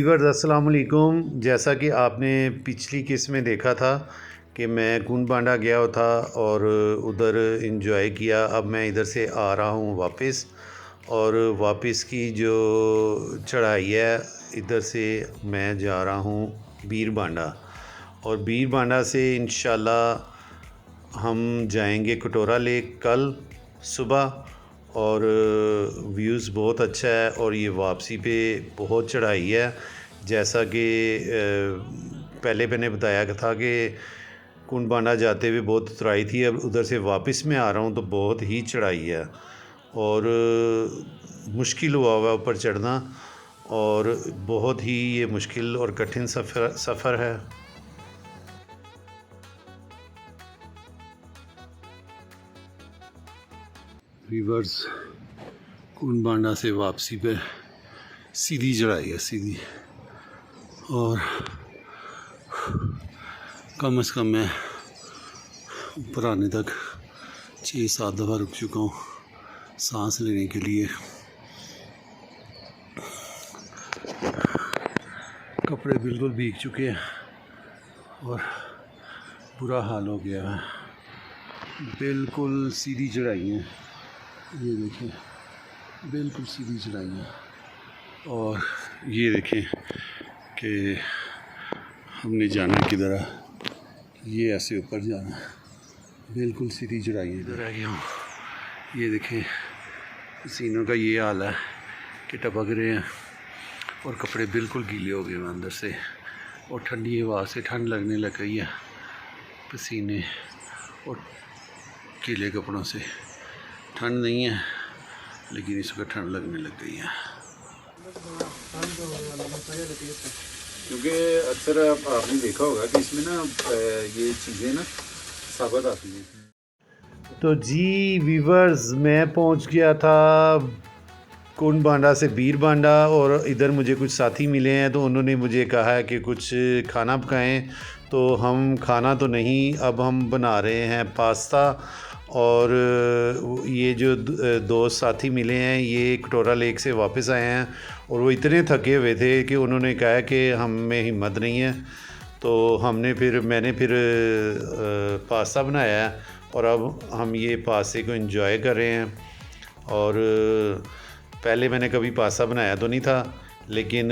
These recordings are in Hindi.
वीवर्स अस्सलाम वालेकुम। जैसा कि आपने पिछली किस्त में देखा था कि मैं कुन बांडा गया था और उधर इंजॉय किया। अब मैं इधर से आ रहा हूँ वापस, और वापस की जो चढ़ाई है इधर से मैं जा रहा हूँ बीर बांडा, और बीर बांडा से इंशाल्लाह हम जाएंगे कटोरा लेक कल सुबह। और व्यूज़ बहुत अच्छा है, और ये वापसी पे बहुत चढ़ाई है। जैसा कि पहले मैंने बताया था कि कुन बांडा जाते हुए बहुत उतराई थी, अब उधर से वापस में आ रहा हूँ तो बहुत ही चढ़ाई है और मुश्किल हुआ ऊपर चढ़ना, और बहुत ही ये मुश्किल और कठिन सफ़र है। वीवर्स, कुन बांडा से वापसी पे सीधी चढ़ाई है, सीधी, और कम से कम मैं ऊपर आने तक 6-7 दफ़ा रुक चुका हूँ सांस लेने के लिए। कपड़े बिल्कुल भीग चुके हैं और बुरा हाल हो गया है। बिल्कुल सीधी चढ़ाई है, ये देखें, बिल्कुल सीधी चढ़ाई है। और ये देखें कि हमने जाना किधर है, ये ऐसे ऊपर जाना है, बिल्कुल सीधी चढ़ाई है। इधर आ गया हूँ, ये देखें पसीनों का ये हाल है कि टपक रहे हैं और कपड़े बिल्कुल गीले हो गए हैं अंदर से, और ठंडी हवा से ठंड लगने लग गई है। पसीने और गीले कपड़ों से ठंड नहीं है, लेकिन इसको ठंड लगने लग गई है। क्योंकि अक्सर आपने देखा होगा कि इसमें ना ये चीज़ें ना साबित आती हैं। तो जी वीवर्स, मैं पहुंच गया था कुन बांडा से बीर बांडा, और इधर मुझे कुछ साथी मिले हैं तो उन्होंने मुझे कहा है कि कुछ खाना पकाएं। तो हम खाना तो नहीं, अब हम बना रहे हैं पास्ता। और ये जो दोस्त साथी मिले हैं ये कटोरा लेक से वापस आए हैं, और वो इतने थके हुए थे कि उन्होंने कहा कि हम में हिम्मत नहीं है। तो मैंने फिर पास्ता बनाया है, और अब हम ये पास्ते को एंजॉय कर रहे हैं। और पहले मैंने कभी पास्ता बनाया तो नहीं था, लेकिन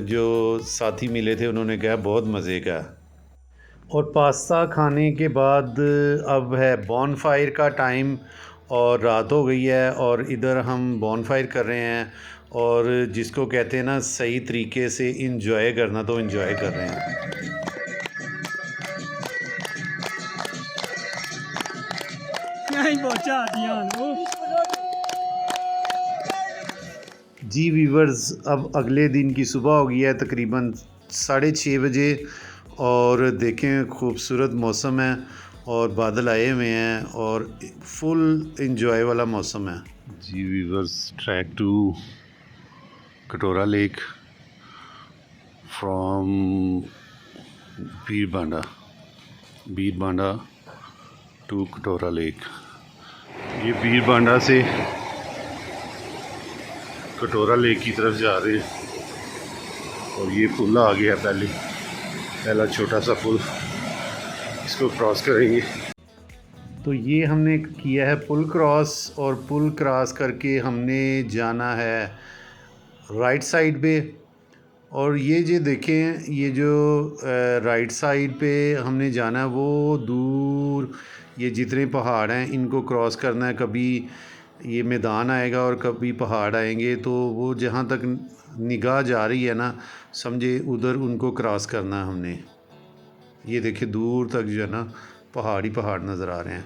जो साथी मिले थे उन्होंने कहा बहुत मज़े का। और पास्ता खाने के बाद अब है बॉनफायर का टाइम, और रात हो गई है, और इधर हम बॉनफायर कर रहे हैं, और जिसको कहते हैं ना सही तरीके से इंजॉय करना, तो इंजॉय कर रहे हैं। जी वीवर्स, अब अगले दिन की सुबह हो गई है तकरीबन 6:30 बजे, और देखें खूबसूरत मौसम है और बादल आए हुए हैं और फुल इंजॉय वाला मौसम है। जी viewers, track to Katora lake from Bir Banda to Katora lake. ये बीर बांडा से कटोरा लेक की तरफ जा रहे हैं, और ये पुल आ गया, पहला छोटा सा पुल, इसको क्रॉस करेंगे। तो ये हमने किया है पुल क्रॉस, और पुल क्रॉस करके हमने जाना है राइट साइड पे। और ये जो देखें, ये जो राइट साइड पे हमने जाना है, वो दूर ये जितने पहाड़ हैं इनको क्रॉस करना है। कभी ये मैदान आएगा और कभी पहाड़ आएंगे, तो वो जहाँ तक निगाह जा रही है ना, समझे उधर उनको क्रॉस करना है हमने। ये देखिए दूर तक जो है ना पहाड़ ही पहाड़ नज़र आ रहे हैं।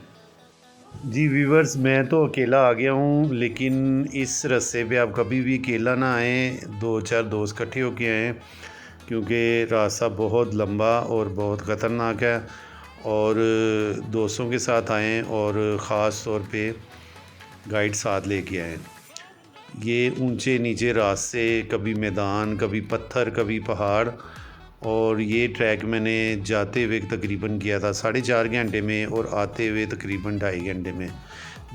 जी वीवर्स, मैं तो अकेला आ गया हूँ, लेकिन इस रास्ते पे आप कभी भी अकेला ना आएँ, 2-4 दोस्त इकट्ठे होके आएँ, क्योंकि रास्ता बहुत लंबा और बहुत ख़तरनाक है। और दोस्तों के साथ आएँ, और ख़ास तौर पे गाइड साथ लेके आएँ। ये ऊंचे नीचे रास्ते, कभी मैदान, कभी पत्थर, कभी पहाड़, और ये ट्रैक मैंने जाते हुए तकरीबन किया था 4.5 घंटे में, और आते हुए तकरीबन 2.5 घंटे में।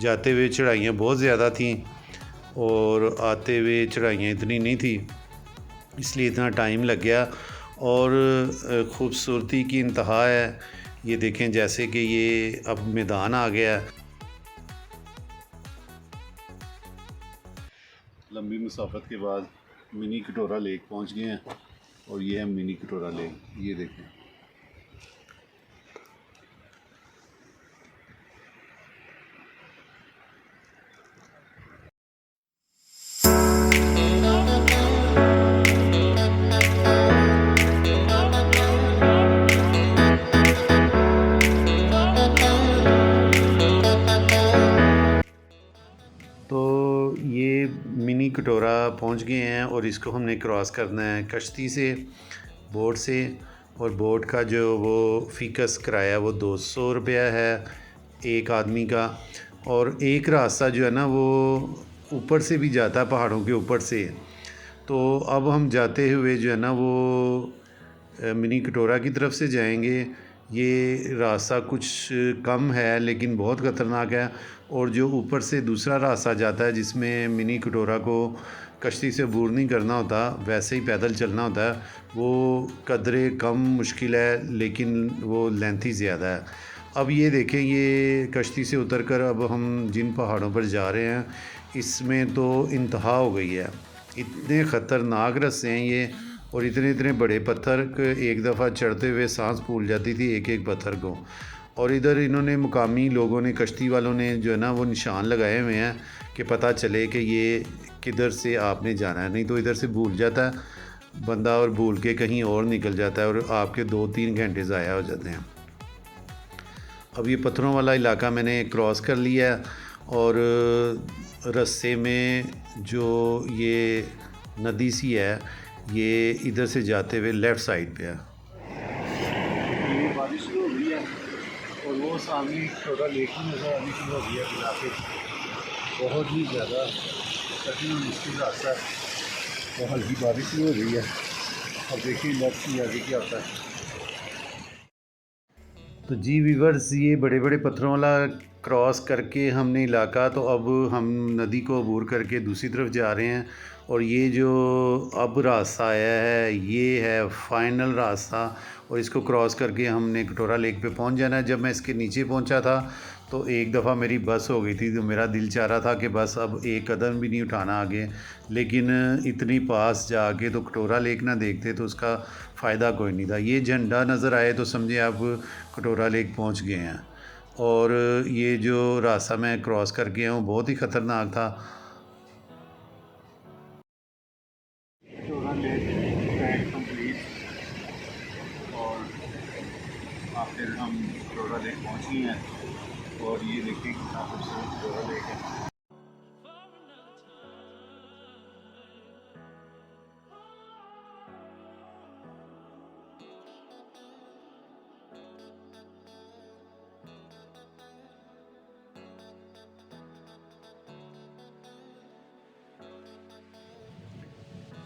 जाते हुए चढ़ाइयाँ बहुत ज़्यादा थीं, और आते हुए चढ़ाइयाँ इतनी नहीं थी, इसलिए इतना टाइम लग गया। और ख़ूबसूरती की इंतहा है। ये देखें जैसे कि ये अब मैदान आ गया है। लंबी मुसाफत के बाद मिनी कटोरा लेक पहुंच गए हैं और ये है मिनी कटोरा लेक। ये देखें, तो ये मिनी कटोरा पहुंच गए हैं और इसको हमने क्रॉस करना है कश्ती से, बोट से। और बोट का जो वो फ़ीकस किराया वो 200 रुपया है एक आदमी का। और एक रास्ता जो है ना वो ऊपर से भी जाता है, पहाड़ों के ऊपर से। तो अब हम जाते हुए जो है ना वो मिनी कटोरा की तरफ से जाएंगे। ये रास्ता कुछ कम है लेकिन बहुत ख़तरनाक है। और जो ऊपर से दूसरा रास्ता जाता है जिसमें मिनी कटोरा को कश्ती से अबूर नहीं करना होता, वैसे ही पैदल चलना होता है, वो कदरे कम मुश्किल है लेकिन वो लेंथी ज़्यादा है। अब ये देखें, ये कश्ती से उतर कर अब हम जिन पहाड़ों पर जा रहे हैं इसमें तो इंतहा हो गई है। इतने ख़तरनाक रास्ते हैं ये, और इतने इतने बड़े पत्थर एक दफ़ा चढ़ते हुए सांस फूल जाती थी एक एक पत्थर को। और इधर इन्होंने मुकामी लोगों ने, कश्ती वालों ने जो है ना वो निशान लगाए हुए हैं कि पता चले कि ये किधर से आपने जाना है, नहीं तो इधर से भूल जाता है बंदा और भूल के कहीं और निकल जाता है और आपके 2-3 घंटे ज़ाया हो जाते हैं। अब ये पत्थरों वाला इलाका मैंने क्रॉस कर लिया है और रास्ते में जो ये नदी सी है ये इधर से जाते हुए लेफ़्ट साइड पे है। ये बारिश शुरू हो गई है और वो सामने छोटा लेक भी नज़र आनी शुरू हो गई है। इलाके बहुत ही ज़्यादा कठिन मुश्किल रास्ता है और हल्की बारिश शुरू हो गई है। अब देखिए लेफ्ट से आगे क्या होता है। तो जी वीवर्स, ये बड़े बड़े पत्थरों वाला क्रॉस करके हमने इलाका, तो अब हम नदी को अबूर करके दूसरी तरफ जा रहे हैं। और ये जो अब रास्ता आया है ये है फाइनल रास्ता, और इसको क्रॉस करके हमने कटोरा लेक पे पहुंच जाना है। जब मैं इसके नीचे पहुंचा था तो एक दफ़ा मेरी बस हो गई थी, तो मेरा दिल चाह रहा था कि बस अब एक कदम भी नहीं उठाना आगे, लेकिन इतनी पास जाके तो कटोरा लेक ना देखते तो उसका फ़ायदा कोई नहीं था। ये झंडा नज़र आए तो समझे आप कटोरा लेक पहुंच गए हैं। और ये जो रास्ता मैं क्रॉस कर गया हूँ बहुत ही ख़तरनाक था। कटोरा लेक ट्रैक कंप्लीट और आखिर हम कटोरा लेक पहुँच गए हैं। और ये देखिए कितना खूबसूरत कटोरा लेक है।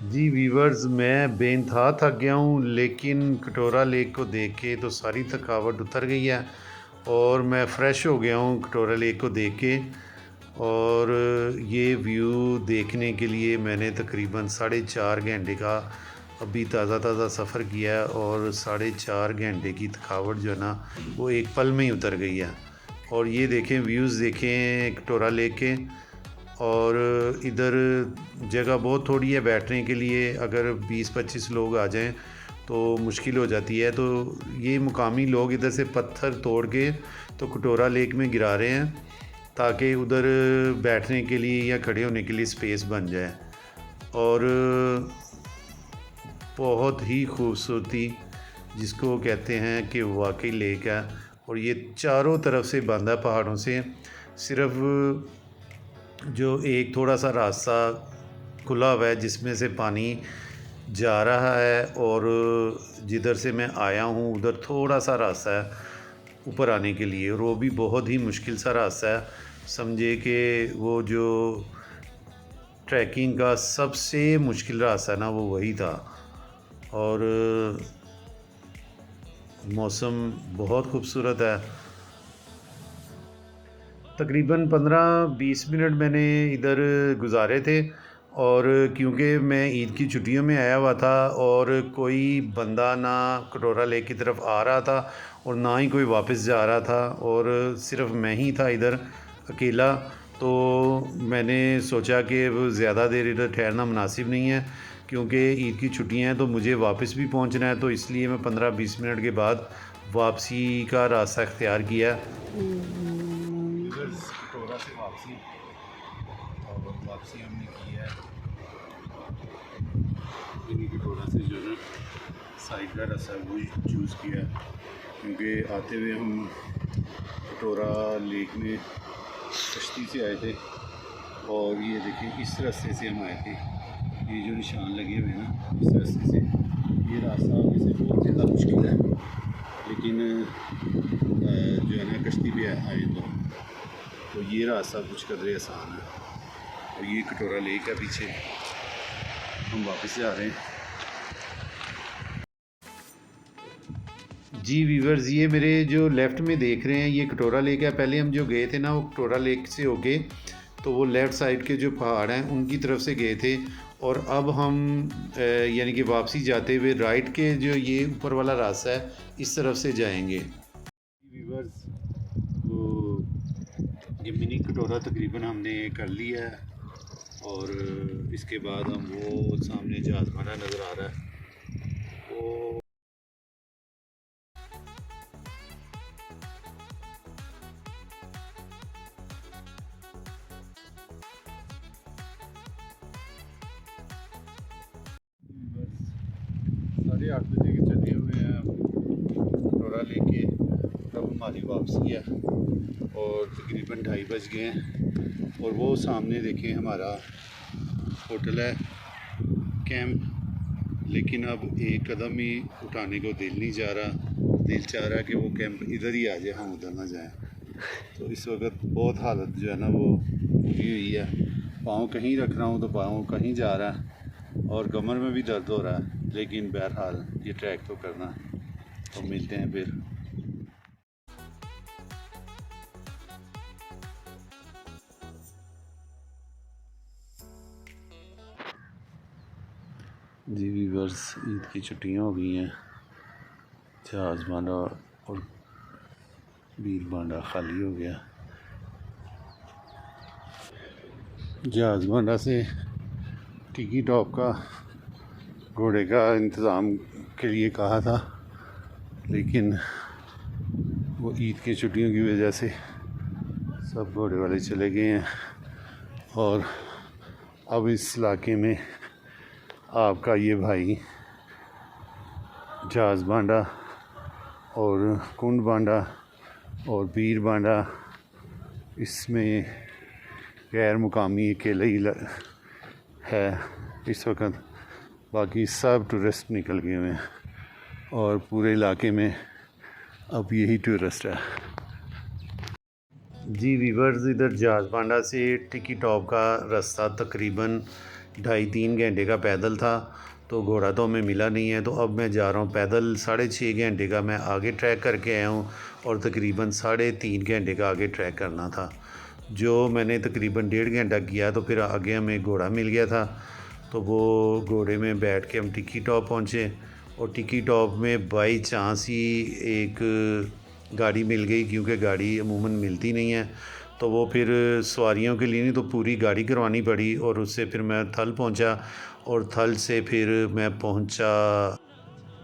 जी वीवर्स, मैं बेइंतहा थक गया हूँ, लेकिन कटोरा लेक को देख के तो सारी थकावट उतर गई है और मैं फ़्रेश हो गया हूँ कटोरा लेक को देख के। और ये व्यू देखने के लिए मैंने तकरीबन 4.5 घंटे का अभी ताज़ा सफ़र किया है और 4.5 घंटे की थकावट जो है ना वो एक पल में ही उतर गई है। और ये देखें, व्यूज़ देखें कटोरा लेक के। और इधर जगह बहुत थोड़ी है बैठने के लिए, अगर 20-25 लोग आ जाएं तो मुश्किल हो जाती है। तो ये मुकामी लोग इधर से पत्थर तोड़ के तो कटोरा लेक में गिरा रहे हैं ताकि उधर बैठने के लिए या खड़े होने के लिए स्पेस बन जाए। और बहुत ही खूबसूरती जिसको कहते हैं कि वाकई लेक है। और ये चारों तरफ से बांधा पहाड़ों से, सिर्फ जो एक थोड़ा सा रास्ता खुला हुआ है जिसमें से पानी जा रहा है, और जिधर से मैं आया हूँ उधर थोड़ा सा रास्ता है ऊपर आने के लिए, और वो भी बहुत ही मुश्किल सा रास्ता है। समझे कि वो जो ट्रैकिंग का सबसे मुश्किल रास्ता है ना वो वही था। और मौसम बहुत खूबसूरत है। तकरीबन 15-20 मिनट मैंने इधर गुजारे थे और क्योंकि मैं ईद की छुट्टियों में आया हुआ था और कोई बंदा ना कटोरा लेक की तरफ आ रहा था और ना ही कोई वापस जा रहा था और सिर्फ मैं ही था इधर अकेला, तो मैंने सोचा कि ज़्यादा देर इधर ठहरना मुनासिब नहीं है क्योंकि ईद की छुट्टियां हैं तो मुझे वापस भी पहुंचना है, तो इसलिए मैं 15-20 मिनट के बाद वापसी का रास्ता इख्तियार किया। कटोरा से वापसी हमने की है। कटोरा से जो है साइड का रास्ता वो चूज़ किया क्योंकि आते हुए हम कटोरा लेक में कश्ती से आए थे और ये देखिए इस रास्ते से हम आए थे, ये जो निशान लगे हुए हैं ना इस रास्ते से, ये रास्ता आगे से बहुत ज़्यादा मुश्किल है लेकिन जो है ना कश्ती पे आए तो ये रास्ता कुछ कदरे आसान है। और ये कटोरा लेक है पीछे, हम वापस जा रहे हैं। जी वीवर्स, ये मेरे जो लेफ़्ट में देख रहे हैं ये कटोरा लेक है। पहले हम जो गए थे ना वो कटोरा लेक से होके तो वो लेफ़्ट साइड के जो पहाड़ हैं उनकी तरफ से गए थे और अब हम यानी कि वापसी जाते हुए राइट के जो ये ऊपर वाला रास्ता है इस तरफ से जाएंगे। वीवर्स, वो ये मिनी कटोरा तकरीबन हमने कर लिया है और इसके बाद हम वो सामने जहाज़खाना नज़र आ रहा है वो साढ़े 8 बजे के चले हुए हैं कटोरा लेके, तब हमारी वापसी है और तकरीबन 2:30 बज गए हैं और वो सामने देखें हमारा होटल है कैंप, लेकिन अब एक कदम ही उठाने को दिल नहीं जा रहा, दिल चाह रहा है कि वो कैंप इधर ही आ जाए, हम उधर ना जाएं। तो इस वक्त बहुत हालत जो है ना वो बुरी हुई है, पाँव कहीं रख रहा हूँ तो पाँव कहीं जा रहा है और कमर में भी दर्द हो रहा है, लेकिन बहरहाल ये ट्रैक तो करना है। तो मिलते हैं फिर। जी वीवर्स, ईद की छुट्टियां हो गई हैं, जहाज़ बांडा और बीर बांडा खाली हो गया। जहाज़ बांडा से टिकी टॉप का घोड़े का इंतज़ाम के लिए कहा था, लेकिन वो ईद की छुट्टियों की वजह से सब घोड़े वाले चले गए हैं और अब इस इलाके में आपका ये भाई जहाज़ बांडा और कुंड बांडा और बीर बांडा इसमें गैर मुकामी अकेले ही है इस वक्त, बाकी सब टूरिस्ट निकल गए हुए हैं और पूरे इलाके में अब यही टूरिस्ट है। जी वीवर्स, इधर जहाज़ बांडा से टिकी टॉप का रास्ता तकरीबन 2.5-3 घंटे का पैदल था, तो घोड़ा तो हमें मिला नहीं है, तो अब मैं जा रहा हूँ पैदल। 6.5 घंटे का मैं आगे ट्रैक करके आया हूँ और तकरीबन 3.5 घंटे का आगे ट्रैक करना था, जो मैंने तकरीबन 1.5 घंटा किया। तो फिर आगे हमें घोड़ा मिल गया था, तो वो घोड़े में बैठ के हम टिकी टॉप पहुँचे और टिकी टॉप में बाई चांस ही एक गाड़ी मिल गई, क्योंकि गाड़ी अमूमन मिलती नहीं है, तो वो फिर सवारियों के लिए नहीं तो पूरी गाड़ी करवानी पड़ी और उससे फिर मैं थल पहुंचा और थल से फिर मैं पहुंचा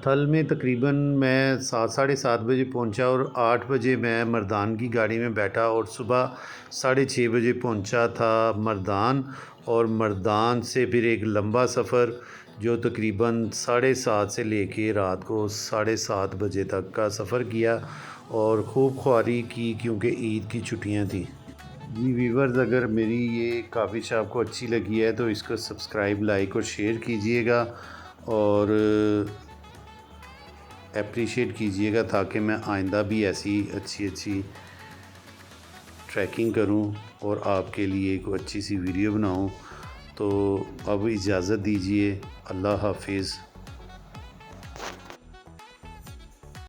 थल में तकरीबन मैं 7-7:30 बजे पहुंचा और 8 बजे मैं मर्दान की गाड़ी में बैठा और सुबह 6:30 बजे पहुंचा था मर्दान, और मर्दान से फिर एक लंबा सफ़र जो तकरीबन 7:30 से लेके रात को 7:30 बजे तक का सफ़र किया और खूब ख्वारी की क्योंकि ईद की छुट्टियां थी। जी वीवर्स, अगर मेरी ये काफ़िश आपको अच्छी लगी है तो इसको सब्सक्राइब, लाइक और शेयर कीजिएगा और अप्रिशिएट कीजिएगा ताकि मैं आइंदा भी ऐसी अच्छी ट्रैकिंग करूं और आपके लिए कोई अच्छी सी वीडियो बनाऊं। तो अब इजाज़त दीजिए, अल्लाह हाफिज़।